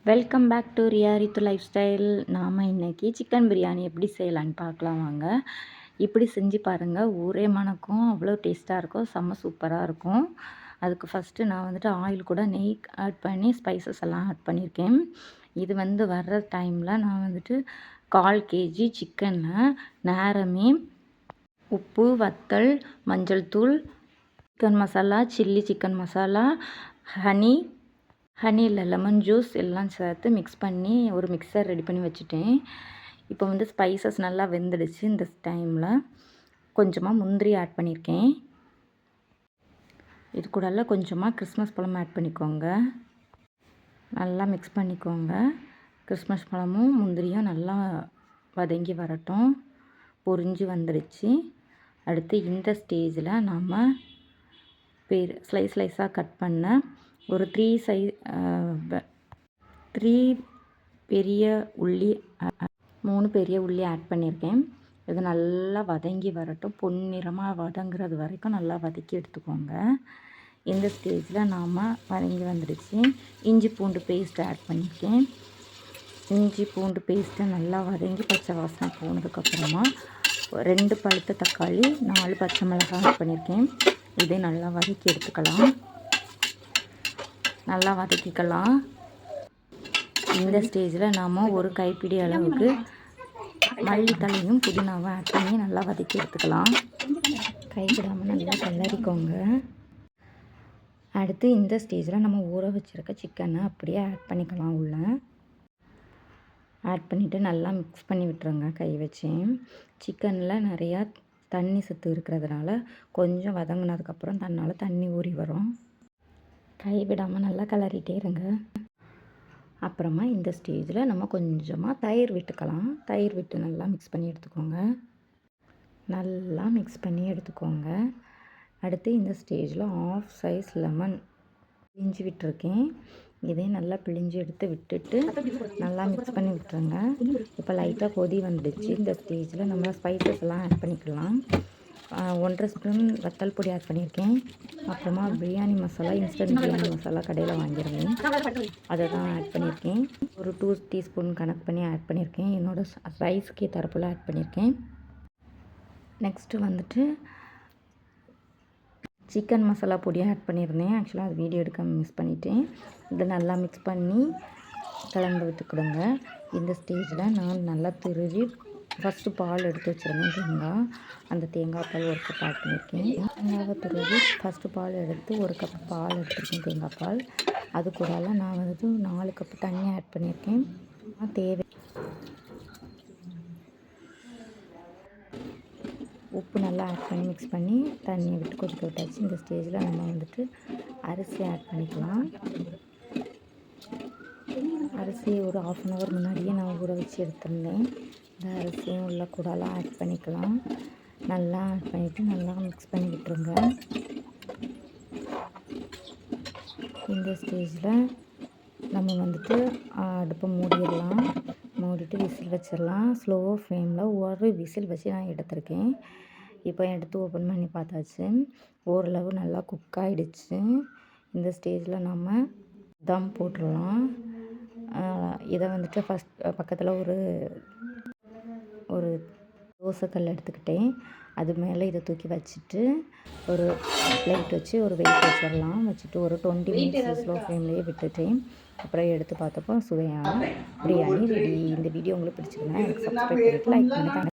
Welcome back to Riya Rithu lifestyle. நாம் இன்றைக்கி chicken biryani எப்படி செய்யலான்னு பார்க்கலாம் வாங்க. இப்படி செஞ்சு பாருங்கள், ஊரே மணக்கும், அவ்வளோ டேஸ்ட்டாக இருக்கும், செம்ம சூப்பராக இருக்கும். அதுக்கு ஃபஸ்ட்டு நான் வந்துட்டு ஆயில் கூட நெய் ஆட் பண்ணி ஸ்பைசஸ் எல்லாம் ஆட் பண்ணியிருக்கேன். இது வர்ற டைமில் நான் வந்துட்டு 1/4 kg சிக்கனில் நேரமே உப்பு, வத்தல், மஞ்சள் தூள், chicken masala, chilli chicken masala, ஹனியில் லெமன் ஜூஸ் எல்லாம் சேர்த்து மிக்ஸ் பண்ணி ஒரு மிக்சர் ரெடி பண்ணி வச்சுட்டேன். இப்போ ஸ்பைசஸ் நல்லா வெந்துடுச்சு. இந்த டைமில் கொஞ்சமாக முந்திரி ஆட் பண்ணியிருக்கேன். இது கூட கொஞ்சமாக கிறிஸ்மஸ் பழம் ஆட் பண்ணிக்கோங்க. நல்லா மிக்ஸ் பண்ணிக்கோங்க. கிறிஸ்மஸ் பழமும் முந்திரியும் நல்லா வதங்கி வரட்டும். பொரிஞ்சு வந்துடுச்சு. அடுத்து இந்த ஸ்டேஜில் நாம் ஸ்லைஸாக கட் பண்ண ஒரு 3 பெரிய உள்ளி 3 பெரிய உள்ளி ஆட் பண்ணியிருக்கேன். இது நல்லா வதங்கி வரட்டும். பொன்னிறமாக வதங்குறது வரைக்கும் நல்லா வதக்கி எடுத்துக்கோங்க. இந்த ஸ்டேஜில் நாம் வதங்கி வந்துடுச்சு. இஞ்சி பூண்டு பேஸ்ட் ஆட் பண்ணியிருக்கேன். இஞ்சி பூண்டு பேஸ்ட்டு நல்லா வதங்கி பச்சை வாசனை போனதுக்கப்புறமா 2 பழுத்த தக்காளி, 4 பச்சை மிளகாய் ஆட் பண்ணியிருக்கேன். இதை நல்லா வதக்கி எடுத்துக்கலாம். நல்லா வதக்கிக்கலாம். இந்த ஸ்டேஜில் நாம் ஒரு கைப்பிடி அளவுக்கு மல்லித்தலையும் புதினாவும் ஆட் பண்ணி நல்லா வதக்கி எடுத்துக்கலாம். கைவிடாமல் நல்லா கிளறிக்கோங்க. அடுத்து இந்த ஸ்டேஜில் நம்ம ஊற வச்சுருக்க சிக்கனை அப்படியே ஆட் பண்ணிக்கலாம். உள்ளே ஆட் பண்ணிவிட்டு நல்லா மிக்ஸ் பண்ணி விட்டுருங்க கை வச்சு. சிக்கனில் நிறையா தண்ணி சத்து இருக்கிறதுனால கொஞ்சம் வதங்கினதுக்கப்புறம் தன்னால் தண்ணி ஊறி வரும். கைவிடாமல் நல்லா கிளறிட்டே இருங்க. அப்புறமா இந்த ஸ்டேஜில் நம்ம கொஞ்சமாக தயிர் விட்டுக்கலாம். தயிர் விட்டு நல்லா மிக்ஸ் பண்ணி எடுத்துக்கோங்க. நல்லா மிக்ஸ் பண்ணி எடுத்துக்கோங்க. அடுத்து இந்த ஸ்டேஜில் 1/2 சைஸ் லெமன் பிழிஞ்சு விட்டுருக்கேன். இதையும் நல்லா பிழிஞ்சு விட்டுட்டு நல்லா மிக்ஸ் பண்ணி விட்டுருங்க. இப்போ லைட்டாக கொதி வந்துடுச்சு. இந்த ஸ்டேஜில் நம்ம ஸ்பைசஸ் எல்லாம் ஆட் பண்ணிக்கலாம். 1/2 ஸ்பூன் வத்தல் பொடி ஆட் பண்ணியிருக்கேன். அப்புறமா பிரியாணி மசாலா, இன்ஸ்டன்ட் பிரியாணி மசாலா கடையில் வாங்கியிருந்தேன், அதை தான் ஆட் பண்ணியிருக்கேன். ஒரு 2 டீஸ்பூன் கணக்கு பண்ணி ஆட் பண்ணியிருக்கேன். என்னோடய ரைஸ்க்கு தரப்பில் ஆட் பண்ணியிருக்கேன். நெக்ஸ்ட்டு சிக்கன் மசாலா பொடி ஆட் பண்ணியிருந்தேன். ஆக்சுவலாக அது வீடியோ எடுக்க மிஸ் பண்ணிட்டேன். இதை நல்லா மிக்ஸ் பண்ணி கலந்து விட்டுக்கிடுங்க. இந்த ஸ்டேஜில் நான் நல்லா திருவி ஃபஸ்ட்டு பால் எடுத்து வச்சுருந்தேன். அந்த தேங்காய் பால் 1 கப் ஆட் பண்ணியிருக்கேன். தேங்காவை துருவி ஃபஸ்ட்டு பால் எடுத்து 1 கப் பால் எடுத்துருக்கேன், தேங்காய் பால். அது கூட நான் 4 கப் தண்ணி ஆட் பண்ணியிருக்கேன். தேவை உப்பு நல்லா ஆட் பண்ணி மிக்ஸ் பண்ணி தண்ணியை விட்டு கொதிக்க விட்டாச்சு. இந்த ஸ்டேஜில் நம்ம அரிசி ஆட் பண்ணிக்கலாம். அரிசி ஒரு 1/2 அன் ஹவர் முன்னாடியே நான் ஊற வச்சு எடுத்துருந்தேன். இந்த அரிசியும் உள்ள கூடலாம் ஆட் பண்ணிக்கலாம். நல்லா ஆட் பண்ணிவிட்டு நல்லா மிக்ஸ் பண்ணி விட்டுருங்க. இந்த ஸ்டேஜில் நம்ம அடுப்பை மூடிடலாம். மூடிட்டு விசில் வச்சிடலாம். ஸ்லோ ஃப்ளேமில் ஒரு விசில் வச்சு நான் எடுத்திருக்கேன். இப்போ எடுத்து ஓப்பன் பண்ணி பார்த்தாச்சு. ஓரளவு நல்லா குக் ஆகிடுச்சு. இந்த ஸ்டேஜில் நம்ம தம் போட்டுடலாம். இதை ஃபஸ்ட் பக்கத்தில் ஒரு தோசைக்கல் எடுத்துக்கிட்டேன். அது மேலே இதை தூக்கி வச்சுட்டு ஒரு பிளேட் வச்சு ஒரு வெயிட் வச்சிடலாம். வச்சுட்டு ஒரு 20 மினிட்ஸ் ஸ்லோ ஃப்ளேம்லேயே விட்டுட்டேன். அப்புறம் எடுத்து பார்த்தப்போ சுவையான பிரியாணி ரெடி. இந்த வீடியோ உங்களுக்கு பிடிச்சிருந்தா எனக்கு சப்ஸ்கிரைப் பண்ணிட்டு லைக் பண்ணுங்கள்.